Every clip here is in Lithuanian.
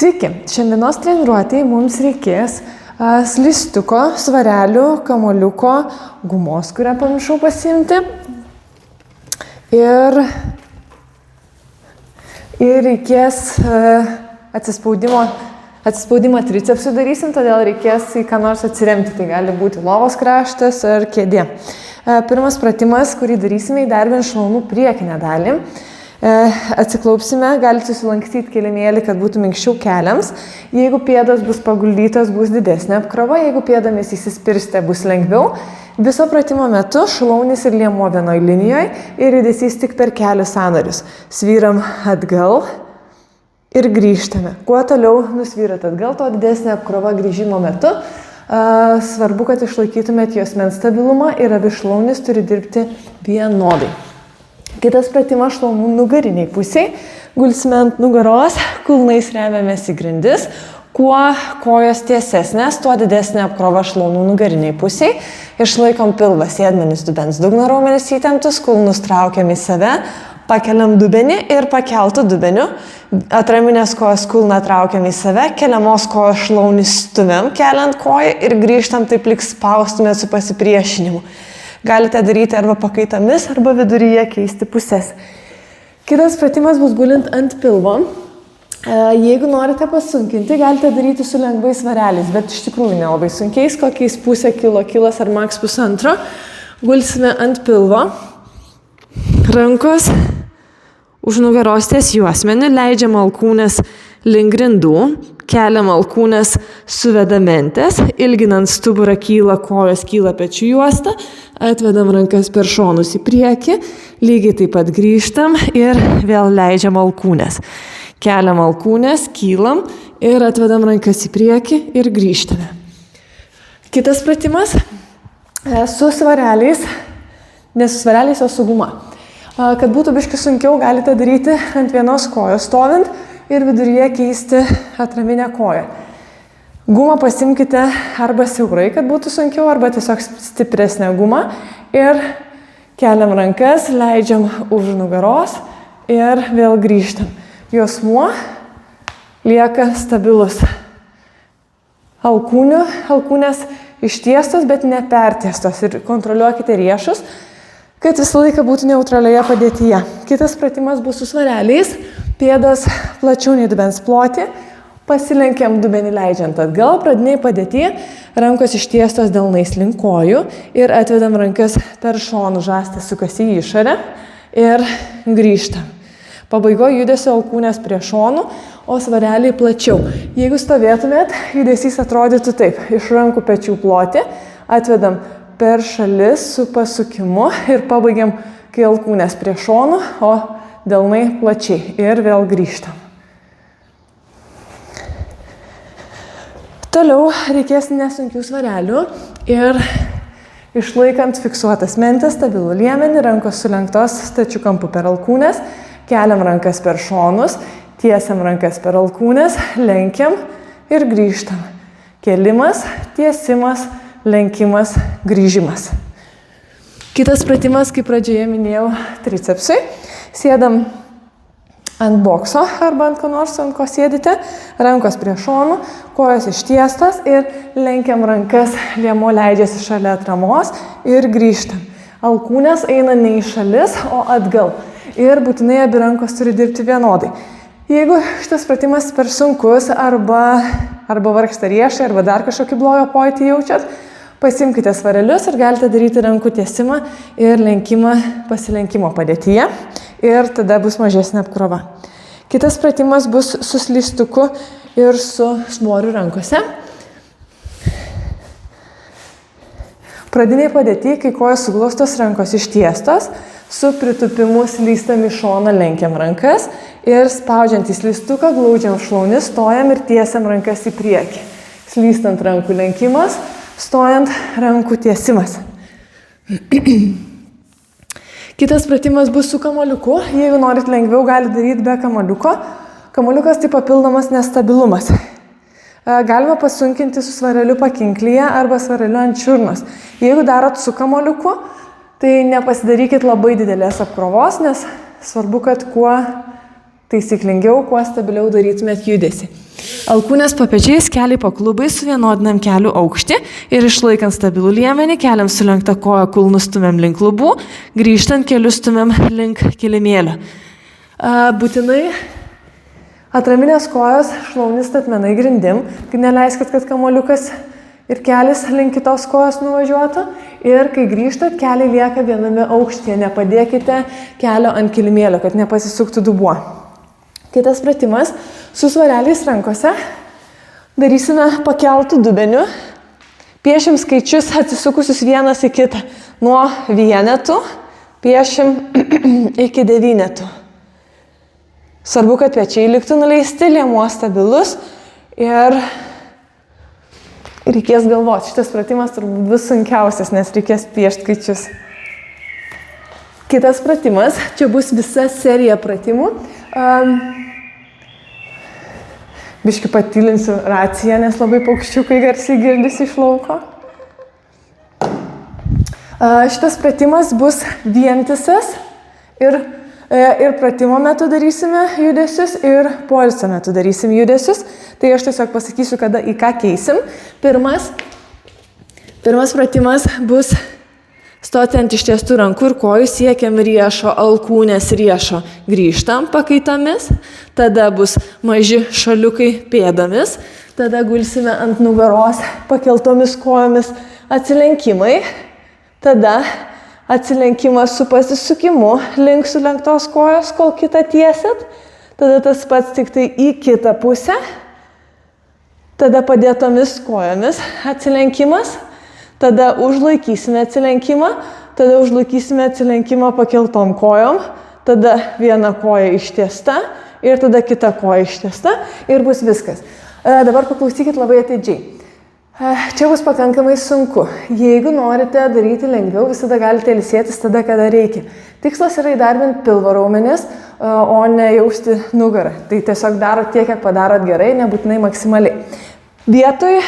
Sveiki, šiandienos treniruotėje mums reikės slystuko, svarelių, kamuoliuko, gumos, kurią pamiršau pasiimti. Ir reikės atsispaudimą tricepsų darysim, todėl reikės į ką nors atsiremti. Tai gali būti lovos kraštas ar kėdė. Pirmas pratimas, kurį darysime, įdarbint šlaunų priekinę dalį. Atsiklaupsime, galite susilankstyti kilimėlį, kad būtų minkščiau keliams. Jeigu pėdos bus paguldytos, bus didesnė apkrova, jeigu pėdomis įsispirstė, bus lengviau. Viso pratimo metu šlaunis ir liemuo vienoj linijoje ir judesys tik per kelių sąnarius. Svyram atgal ir grįžtame. Kuo toliau nusvyrat atgal, to didesnė apkrova grįžimo metu. Svarbu, kad išlaikytumėt juosmens stabilumą ir abi šlaunis turi dirbti vienodai. Kitas pratimas šlaunų nugariniai pusiai. Gulsime ant nugaros, kulnais remiamės į grindis. Kuo kojos tiesesnės, tuo didesnė apkrova šlaunų nugariniai pusiai. Išlaikom pilvą, sėdmenis, dubens dugno raumenis įtemptus, kulnus traukiam į save, pakeliam dubenį ir pakeltų dubeniu. Atraminės kojos kulną traukiam į save, keliamos kojos šlaunį stumiam, keliant koją ir grįžtam taip lyg spaustumėt su pasipriešinimu. Galite daryti arba pakaitomis, arba viduryje keisti pusės. Kitas pratimas bus gulint ant pilvo. Jeigu norite pasunkinti, galite daryti su lengvais svareliais, bet iš tikrųjų nelabai sunkiais, kokiais pusę kilo, kilas ar maks pusantro. Gulsime ant pilvo. Rankos už nugaros ties juosmeniu, leidžiam alkūnes link grindų, keliam alkūnes suvedamentes, ilginant stuburą kyla kojos, kyla pečių juosta, atvedam rankas per šonus į priekį, lygiai taip pat grįžtam ir vėl leidžiam alkūnes. Keliam alkūnes, kylam ir atvedam rankas į priekį ir grįžtame. Kitas pratimas su svareliais, ne su svareliais, o su guma. Kad būtų biškį sunkiau, galite daryti ant vienos kojos stovint ir viduryje keisti atraminę koją. Gumą pasimkite arba siaurai, kad būtų sunkiau, arba tiesiog stipresnę gumą. Ir keliam rankas, leidžiam už nugaros ir vėl grįžtam. Juosmuo lieka stabilus. Alkūnės ištiestos, bet nepertiestos. Ir kontroliuokite riešus, kad visą laiką būtų neutralioje padėtyje. Kitas pratimas bus su svareliais. Pėdos plačiau nei dubens ploti. Pasilenkiam dubenį leidžiant atgal. Pradiniai padėtyje. Rankos ištiestos delnais link kojų. Ir atvedam rankas per šonų. Žastas sukasi į išorę. Ir grįžtam. Pabaigoje judesio alkūnės prie šonų, o svareliai plačiau. Jeigu stovėtumėt, judesys atrodytų taip. Iš rankų pečių ploti. Atvedam per šalis su pasukimu ir pabaigiam, kai alkūnės prie šonų, o delnai plačiai. Ir vėl grįžtam. Toliau reikės nesunkių svarelių ir išlaikant fiksuotas mentis, stabilų liemenį, rankos sulenktos stačių kampų per alkūnės, keliam rankas per šonus, tiesiam rankas per alkūnės, lenkiam ir grįžtam. Kėlimas, tiesimas, lenkimas, grįžimas. Kitas pratimas, kaip pradžioje minėjau, tricepsui. Sėdam ant bokso arba ant ko nors, ant ko sėdite. Rankos prie šonų, kojos ištiestos ir lenkiam rankas, liemuo leidžiasi šalia atramos ir grįžtam. Alkūnės eina ne į šalis, o atgal. Ir būtinai abi rankos turi dirbti vienodai. Jeigu šitas pratimas per sunkus arba vargsta riešai, arba dar kažkokį blogą pojūtį jaučiat, pasimkite svarelius ir galite daryti rankų tiesimą ir lenkimą pasilenkimo padėtyje ir tada bus mažesnė apkrova. Kitas pratimas bus su slystuku ir su svoriu rankose. Pradiniai padėtyje, kai kojos suglaustos, rankos ištiestos, su pritupimu slystam į šoną, lenkiam rankas ir spaudžiant į slystuką, glaudžiam šlaunis, stojam ir tiesiam rankas į priekį. Slystant rankų lenkimas, stojant rankų tiesimas. Kitas pratimas bus su kamuoliuku. Jeigu norit lengviau, galite daryti be kamuoliuko. Kamuoliukas tai papildomas nestabilumas. Galima pasunkinti su svareliu pakinklyje arba svareliu ant čiurnos. Jeigu darot su kamuoliuku, tai nepasidarykit labai didelės apkrovos, nes svarbu, kad kuo taisyklingiau, kuo stabiliau darytumėt judesį. Alkūnės po pečiais, keliai po klubais, suvienodinam kelių aukštį ir išlaikant stabilų liemenį, keliam sulenktą koją, kulnų stumėm link lubų, grįžtant kelius stumėm link kilimėlio. Būtinai atraminės kojos, šlaunis statmenai grindim, kai neleiskit, kad kamuoliukas ir kelis link kitos kojos nuvažiuotų. Ir kai grįžtat, keliai lieka viename aukštyje, nepadėkite kelio ant kilimėlio, kad nepasisuktų dubuo. Kitas pratimas, su svareliais rankose darysime pakeltų dubenių, piešim skaičius atsisukusius vienas į kitą, nuo vienetų piešim iki devynetų. Svarbu, kad pečiai liktų nuleisti, liemuo stabilus ir reikės galvoti. Šitas pratimas turbūt bus sunkiausias, nes reikės piešti skaičius. Kitas pratimas, čia bus visa serija pratimų. Biškį patylinsiu raciją, nes labai paukščiukai garsiai girdisi iš lauko. Šitas pratimas bus vientisas ir pratimo metu darysime judesius ir poilsio metu darysim judesius. Tai aš tiesiog pasakysiu, kada į ką keisim. Pirmas pratimas bus stoti ant ištiestų rankų ir kojų, siekiam riešo, alkūnės riešo, grįžtam pakaitomis, tada bus maži šaliukai pėdomis, tada gulsime ant nugaros pakeltomis kojomis atsilenkimai, tada atsilenkimas su pasisukimu link sulenktos kojos, kol kitą tiesit, tada tas pats tik tai į kitą pusę, tada padėtomis kojomis atsilenkimas, tada užlaikysime atsilenkimą, tada užlaikysime atsilenkimą pakeltom kojom, tada viena koja ištiesta ir tada kita koja ištiesta ir bus viskas. Dabar paklausykit labai atidžiai. Čia bus pakankamai sunku. Jeigu norite daryti lengviau, visada galite ilsėtis tada, kada reikia. Tikslas yra įdarbinti pilvo raumenis, o ne jausti nugarą. Tai tiesiog darot tiek, kiek padarot gerai, nebūtinai maksimaliai. Vietoj,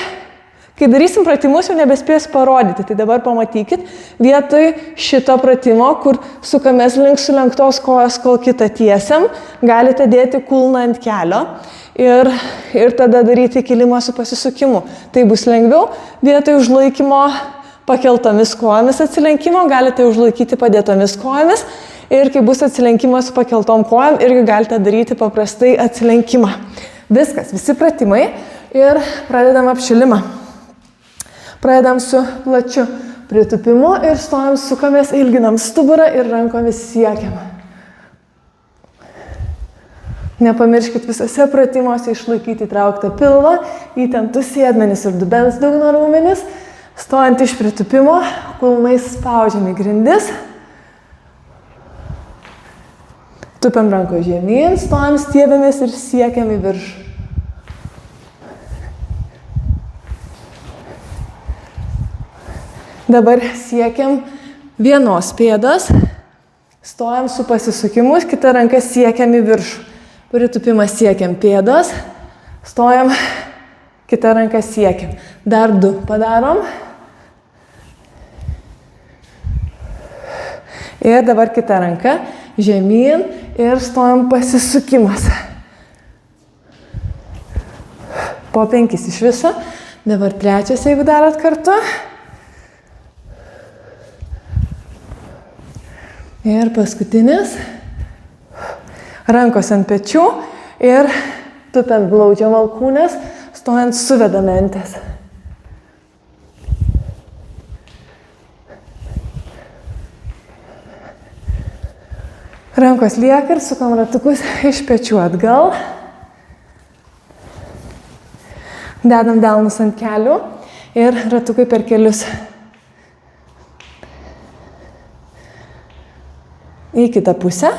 kai darysim pratimus, jau nebespės parodyti, tai dabar pamatykit, vietoj šito pratimo, kur sukamės link sulenktos kojos, kol kitą tiesiam, galite dėti kulną ant kelio ir tada daryti kilimą su pasisukimu. Tai bus lengviau, vietoj užlaikymo pakeltomis kojomis atsilenkimo, galite užlaikyti padėtomis kojomis ir kai bus atsilenkimas su pakeltom kojom, irgi galite daryti paprastai atsilenkimą. Viskas, visi pratimai ir pradedam apšilimą. Pradedam su plačiu pritupimu ir stojam, sukamės, ilginam stuburą ir rankomis siekiam. Nepamirškit visose pratimuose išlaikyti įtrauktą pilvą, įtemptus sėdmenis ir dubens dugno raumenis. Stojant iš pritupimo, kulnais spaudžiam į grindis. Tupiam ranko žemyn, stojam, stiebiamės ir siekiam į viršų. Dabar siekiam vienos pėdos, stojam su pasisukimu, kitą ranką siekiam į viršų. Pritupimas siekiam pėdos, stojam, kitą ranką siekiam. Dar 2 padarom. Ir dabar kita ranka žemyn ir stojam pasisukimas. Po 5 iš viso. Dabar 3, jeigu darot kartu. Ir paskutinis, rankos ant pečių ir tupiant glaudžiam alkūnės, stojant suvedam mentės. Rankos lieka ir sukam ratukus iš pečių atgal. Dedam delnus ant kelių ir ratukai per kelius. Į kitą pusę.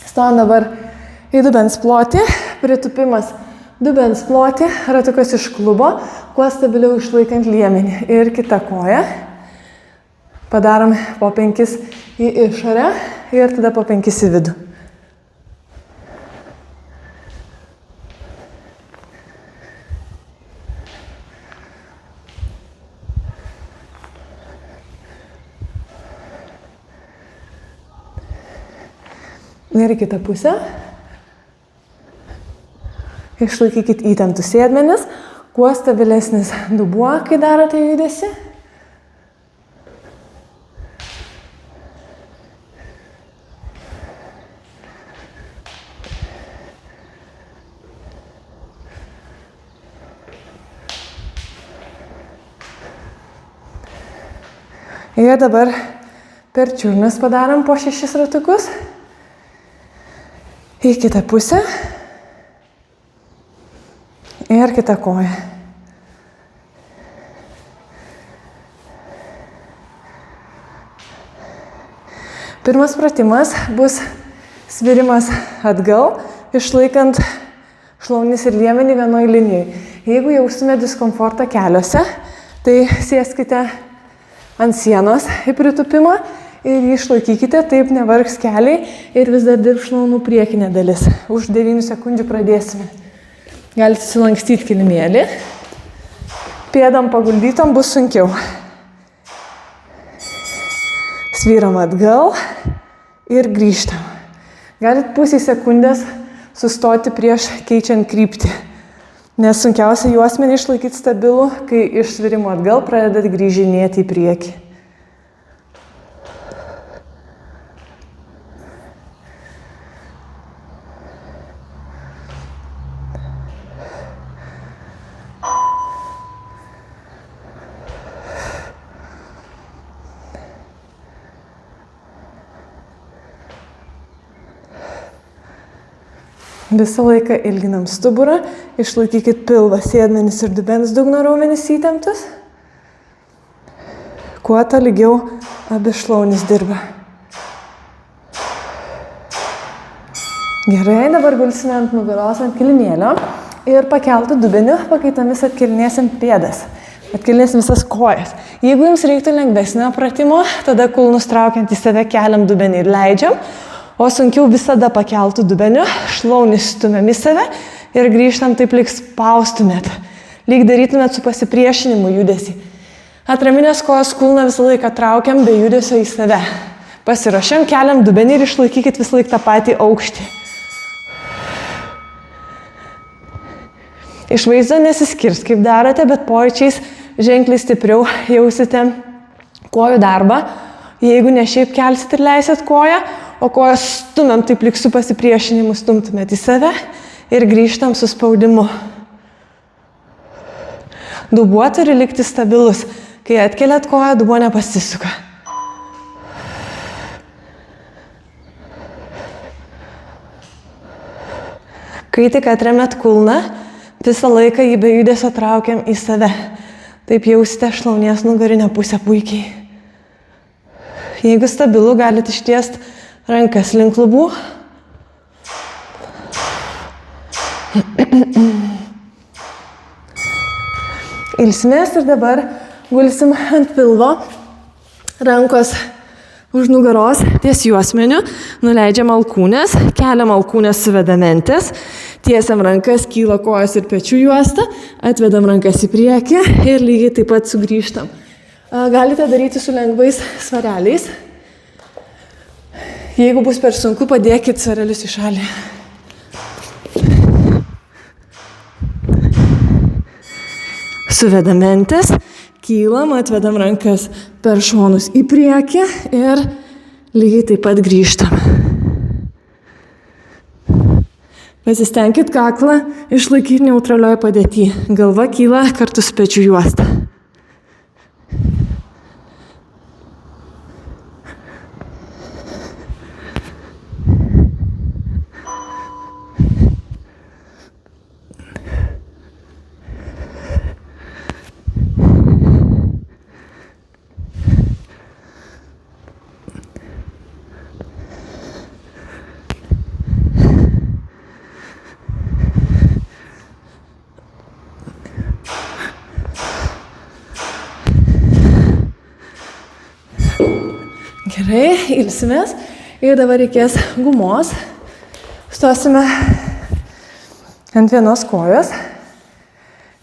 Stojam dabar į dubens plotį, pritupimas dubens plotį, ratukas iš klubo, kuo stabiliau išlaikant liemenį. Ir kita koja. Padarom po 5 į išorę ir tada po 5 į vidų. Ir į kitą pusę. Išlaikykit įtemptus sėdmenis. Kuo stabilesnis dubuo, kai darote judesį. Ir dabar per čiurnas padarom po 6 ratukus. Į kitą pusę. Ir kitą koją. Pirmas pratimas bus svirimas atgal, išlaikant šlaunis ir liemenį vienoj linijai. Jeigu jaustumėte diskomfortą keliuose, tai sėskite ant sienos į pritupimą ir jį išlaikykite, taip nevargs keliai ir vis dar dirb šlaunų priekinė dalis. Už 9 sekundžių pradėsime. Galite sulankstyti kilimėlį. Pėdam paguldytom bus sunkiau. Svyram atgal ir grįžtam. Galit pusę sekundės sustoti prieš keičiant kryptį. Nes sunkiausia juosmenį išlaikyti stabilų, kai iš svirimo atgal pradedat grįžinėti į priekį. Visą laiką ilginam stuburą, išlaikykit pilvą, sėdmenis ir dubens dugno raumenis įtemptus. Kuo tolygiau abi šlaunis dirba. Gerai, dabar gulsime ant nugaros ant kilimėlio ir pakeltų dubeniu pakaitomis atkelinėsim pėdas. Atkelinėsim visas kojas. Jeigu jums reiktų lengvesnio pratimo, tada kulnus traukiant į save keliam dubenį ir leidžiam. O sunkiau visada pakeltų dubeniu, šlaunis stumiam į save ir grįžtam taip lyg spaustumėt. Lyg darytumėt su pasipriešinimu judesį. Atraminės kojos kulną visą laiką traukiam be judesio į save. Pasiruošiam, keliam dubenį ir išlaikykit visą laiką tą patį aukštį. Išvaizda nesiskirs, kaip darote, bet pojūčiais ženkliai stipriau jausite kojų darbą. Jeigu ne šiaip kelsit ir leisit koją, o kojas stumiam taip lyg su pasipriešinimu stumtumėt į save ir grįžtam su spaudimu. Dubuo turi likti stabilus. Kai atkeliat koją, dubuo nepasisuka. Kai tik atremiat kulną, visą laiką jį be judesio traukiam į save. Taip jausite šlaunies nugarinę pusę puikiai. Jeigu stabilu, galite ištiesti rankas link lubų. Ilsimės ir dabar gulsim ant pilvo. Rankos už nugaros ties juosmeniu. Nuleidžiam alkūnės, keliam alkūnės suvedamentes. Tiesiam rankas, kyla kojas ir pečių juosta. Atvedam rankas į priekį ir lygiai taip pat sugrįžtam. Galite daryti su lengvais svareliais. Jeigu bus per sunku, padėkit svarelius į šalį. Suvedamentes, kylam, atvedam rankas per šonus į priekį ir lygiai taip pat grįžtam. Pasistengkit kaklą išlaikyti neutralioj padėty. Galva kyla kartu su pečių juosta. Gerai, ilsimės ir dabar reikės gumos. Stosime ant vienos kojos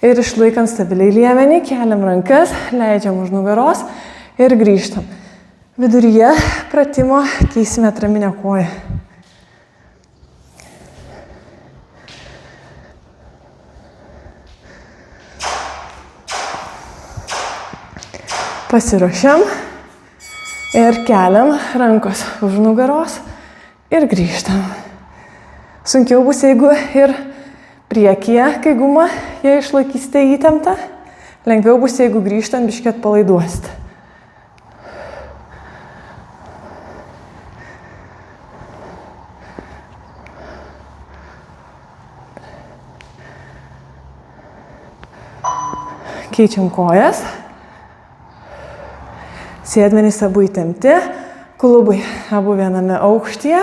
ir išlaikant stabiliai liemenį, keliam rankas, leidžiam už nugaros ir grįžtam. Viduryje pratimo keisime atraminę koją. Pasiruošiam ir keliam rankos už nugaros ir grįžtam. Sunkiau bus, jeigu ir priekyje, kai gumą jie išlaikysite įtemptą. Lengviau bus, jeigu grįžtant biškį atpalaiduosit. Keičiam kojas. Sėdmenys abu įtempti, klubai abu viename aukštyje.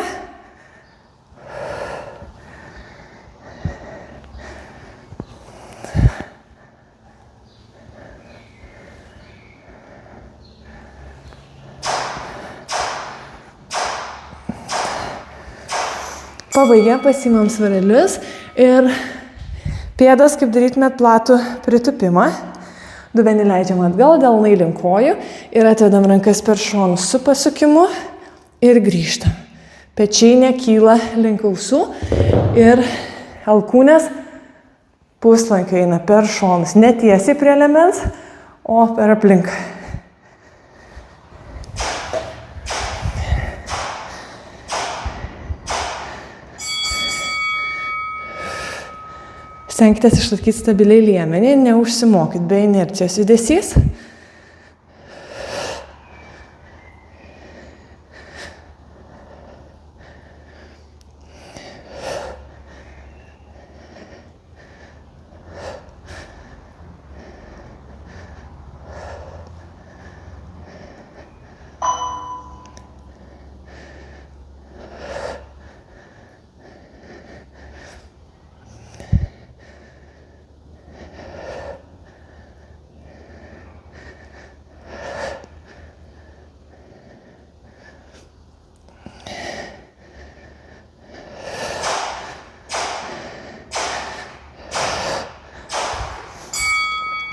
Pabaigę pasiimam svarelius ir pėdas, kaip darytumėt platų pritupimą. Dubenį leidžiam atgal, delnai link kojų ir atvedam rankas per šonus su pasukimu ir grįžtam. Pečiai nekyla link ausų ir alkūnės puslankiu eina per šonus. Ne tiesiai prie liemens, o per aplink. Stenkitės išlaikyti stabiliai liemenį, neužsimokit be inercijos judesys.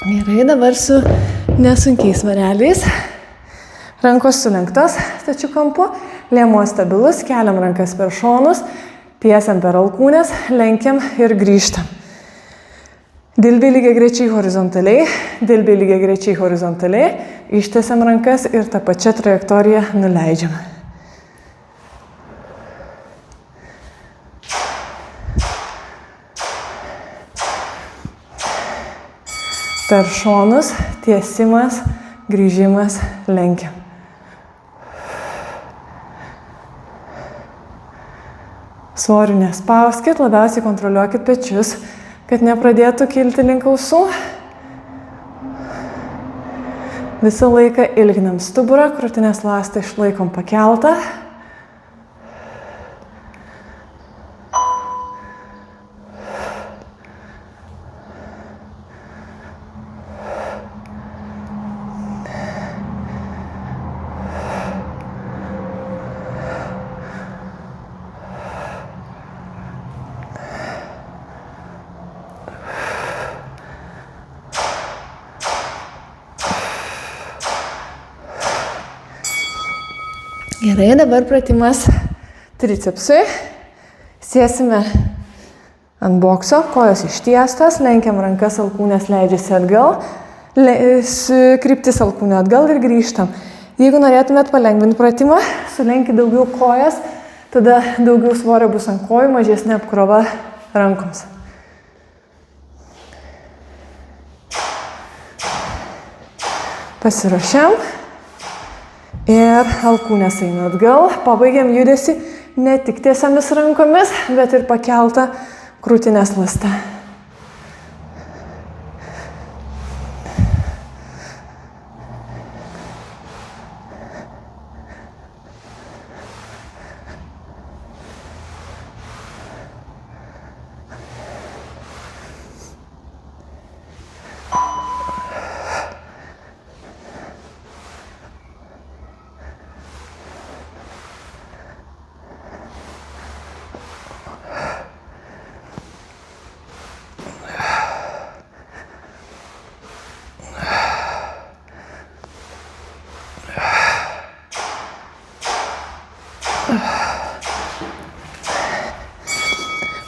Gerai, dabar su nesunkiais svareliais. Rankos sulenktos stačiu kampu, liemuo stabilus, keliam rankas per šonus, tiesiam per alkūnės, lenkiam ir grįžtam. Dilbiai lygiagrečiai horizontaliai, ištiesiam rankas ir tą pačią trajektoriją nuleidžiam. Per šonus, tiesimas, grįžimas, lenkiam. Svorių nespauskit, labiausiai kontroliuokit pečius, kad nepradėtų kilti link ausų. Visą laiką ilginam stuburą, krūtinės ląstą išlaikom pakeltą. Gerai, dabar pratimas tricepsui. Sėsime ant bokso, kojos ištiestos, lenkiam rankas, alkūnės leidžiasi atgal, kryptis alkūnė atgal ir grįžtam. Jeigu norėtumėt palengvinti pratimą, sulenkit daugiau kojas, tada daugiau svorio bus ant kojų, mažesnė apkrova rankoms. Pasiruošiam. Ir alkūnės eina atgal, pabaigiam judesį ne tik tiesiamis rankomis, bet ir pakeltą krūtinės ląstą.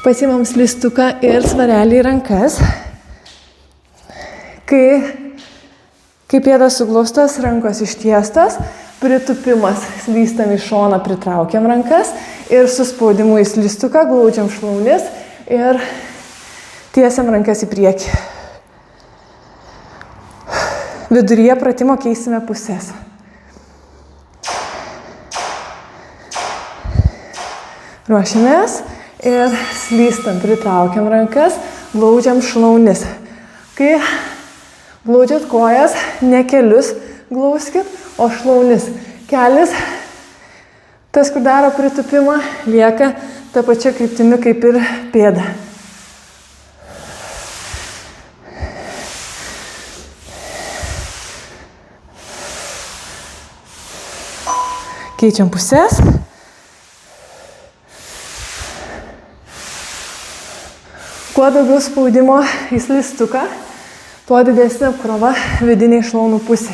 Pasiimam slystuką ir svarelį į rankas. Kai Kai pėdas suglaustas, rankos ištiestos, pritupimas, slystam į šoną, pritraukiam rankas ir su spaudimu į slystuką glaudžiam šlaunis ir tiesiam rankas į priekį. Viduryje pratimo keisime pusės. Ruošiamės ir slystam, pritraukiam rankas, glaudžiam šlaunis. Kai glaudžiat kojas, ne kelius glauskit, o šlaunis. Kelis, tas, kur daro pritupimą, lieka ta pačia kryptimi kaip ir pėda. Keičiam pusės. Kuo daugiau spaudimo į slystuką, tuo didesnė apkrova vidiniai šlaunų pusė.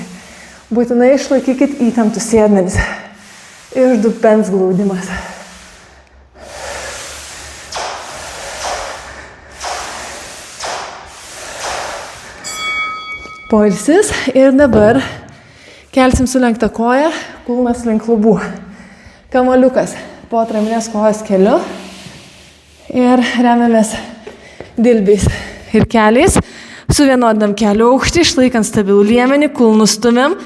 Būtinai išlaikykit įtemptus sėdmenis. Ir dubens glaudimas. Poilsis ir dabar kelsim sulenktą koją, kulnas link lubų. Kamaliukas po atraminės kojos keliu ir remiamės dilbiais ir keliais. Suvienodinam kelių aukštį, išlaikant stabilų liemenį, kulnus stumiam,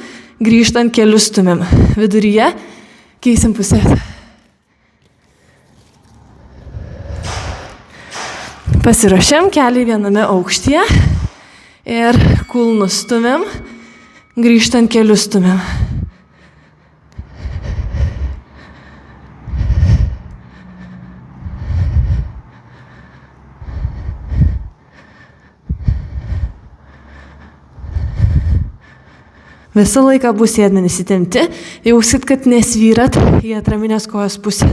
grįžtant kelius stumiam. Viduryje keisim pusės. Pasiruošiam, keliai viename aukštyje ir kulnus stumiam, grįžtant kelius stumiam. Visą laiką bus sėdmenys įtempti, jausit, kad nesvyrat į atraminės kojos pusę.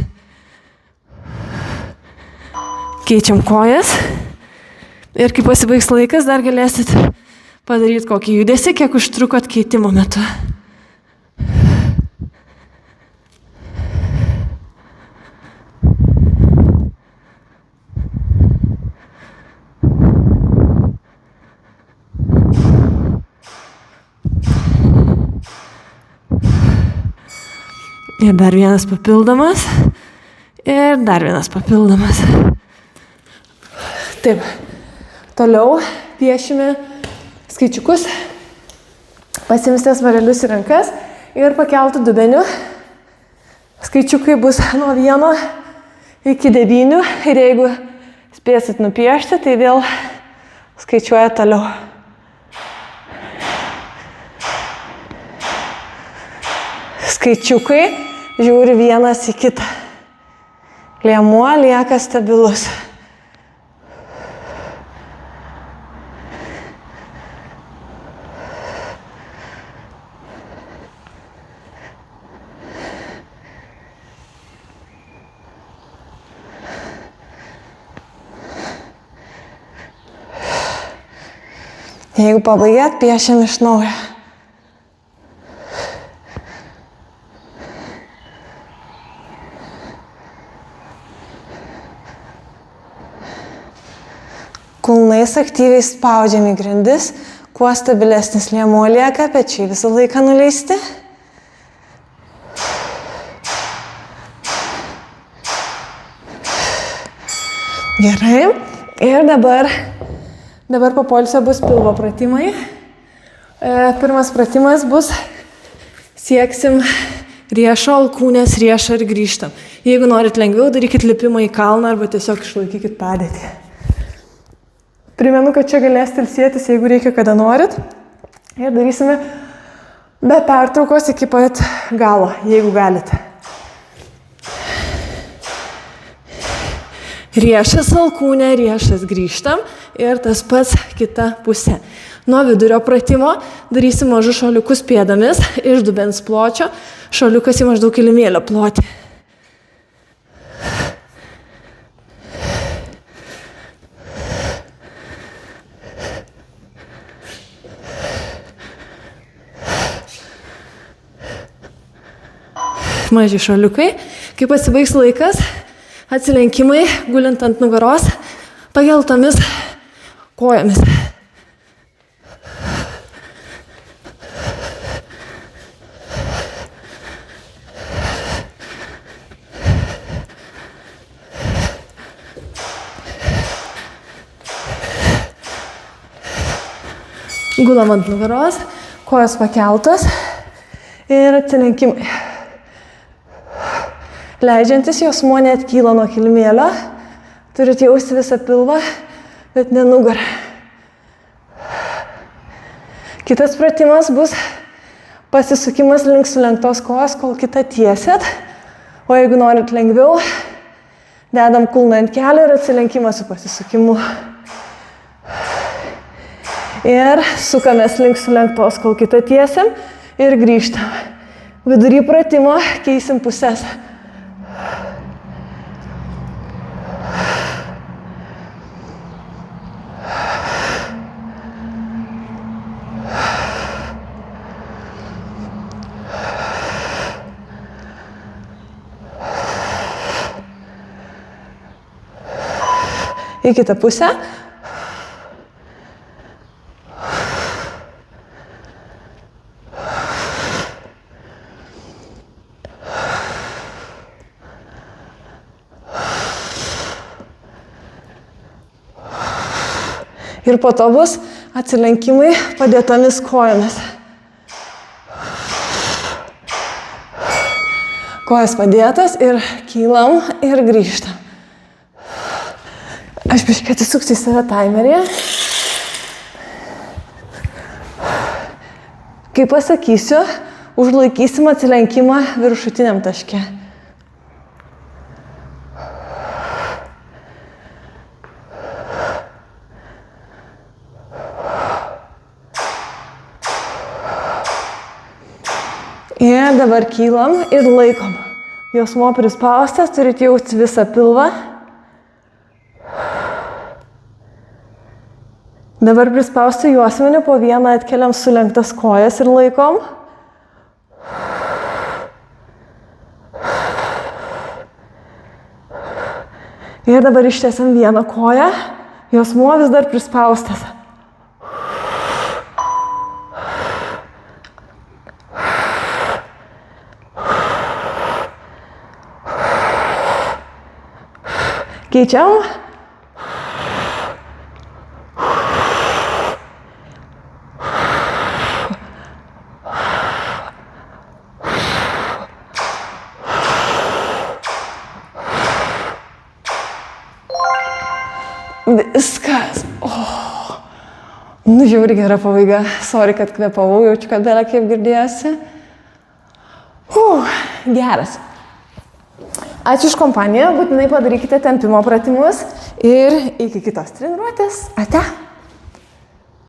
Keičiam kojas ir kai pasibaigs laikas, dar galėsit padaryti kokį judesį, kiek užtrukot keitimo metu. Ir dar vienas papildomas. Ir dar vienas papildomas. Taip. Toliau piešime skaičiukus. Pasimsite svarelius į rankas ir pakeltų dubeniu. Skaičiukai bus nuo 1 iki 9. Ir jeigu spėsit nupiešti, tai vėl skaičiuoja toliau. Skaičiukai žiūri vienas į kitą. Liemuo lieka stabilus. Jeigu pabaigėt, piešiam iš naujo. Kulnais aktyviai spaudžiam į grindis, kuo stabilesnis liemuo lieka, pečiai visą laiką nuleisti. Gerai. Ir dabar po poilsio bus pilvo pratimai. Pirmas pratimas bus, sieksim riešo, alkūnės riešą ir grįžtam. Jeigu norit lengviau, darykit lipimą į kalną arba tiesiog išlaikykit padėtį. Primenu, kad čia galėsite ilsėtis, jeigu reikia, kada norit. Ir darysime be pertraukos iki pat galo, jeigu galite. Riešas alkūnė, riešas grįžtam ir tas pats kita pusė. Nuo vidurio pratimo darysim mažus šuoliukus pėdomis iš dubens pločio, šuoliukas į maždaug kilimėlio plotį. Maži šuoliukai. Kai pasibaigs laikas, atsilenkimai, gulint ant nugaros, pakeltomis kojomis. Gulam ant nugaros, kojos pakeltos ir atsilenkimai. Leidžiantis jausmo net kyla nuo kilimėlio, turit jausti visą pilvą, bet ne nugarą. Kitas pratimas bus pasisukimas link sulenktos kojos, kol kitą tiesėt, o jeigu norit lengviau, dedam kulną ant kelio ir atsilenkimas su pasisukimu. Ir sukamės link sulenktos, kol kitą tiesiam ir grįžtam. Vidury pratimo keisim pusės. Į kitą pusę. Ir po to bus atsilenkimai padėtomis kojomis. Kojas padėtas ir kylam ir grįžtam. Aš biškai atsisuksiu į save taimerį. Kai pasakysiu, užlaikysim atsilenkimą viršutiniam taške. Ir dabar kylam ir laikom. Jausmo prispaustas, turit jausti visą pilvą. Dabar prispausti juosmenį, po vieną atkeliam sulenktas kojas ir laikom. Ir dabar ištiesiam vieną koją, jausmo vis dar prispaustas. Keičiam. Viskas. Nu, žiauri gera pabaiga. Sorry, kad kvėpavau, jaučiu, kad belė kaip girdėjosi. Geras. Ačiū už kompaniją, būtinai padarykite tempimo pratimus ir iki kitos treniruotės. Ate.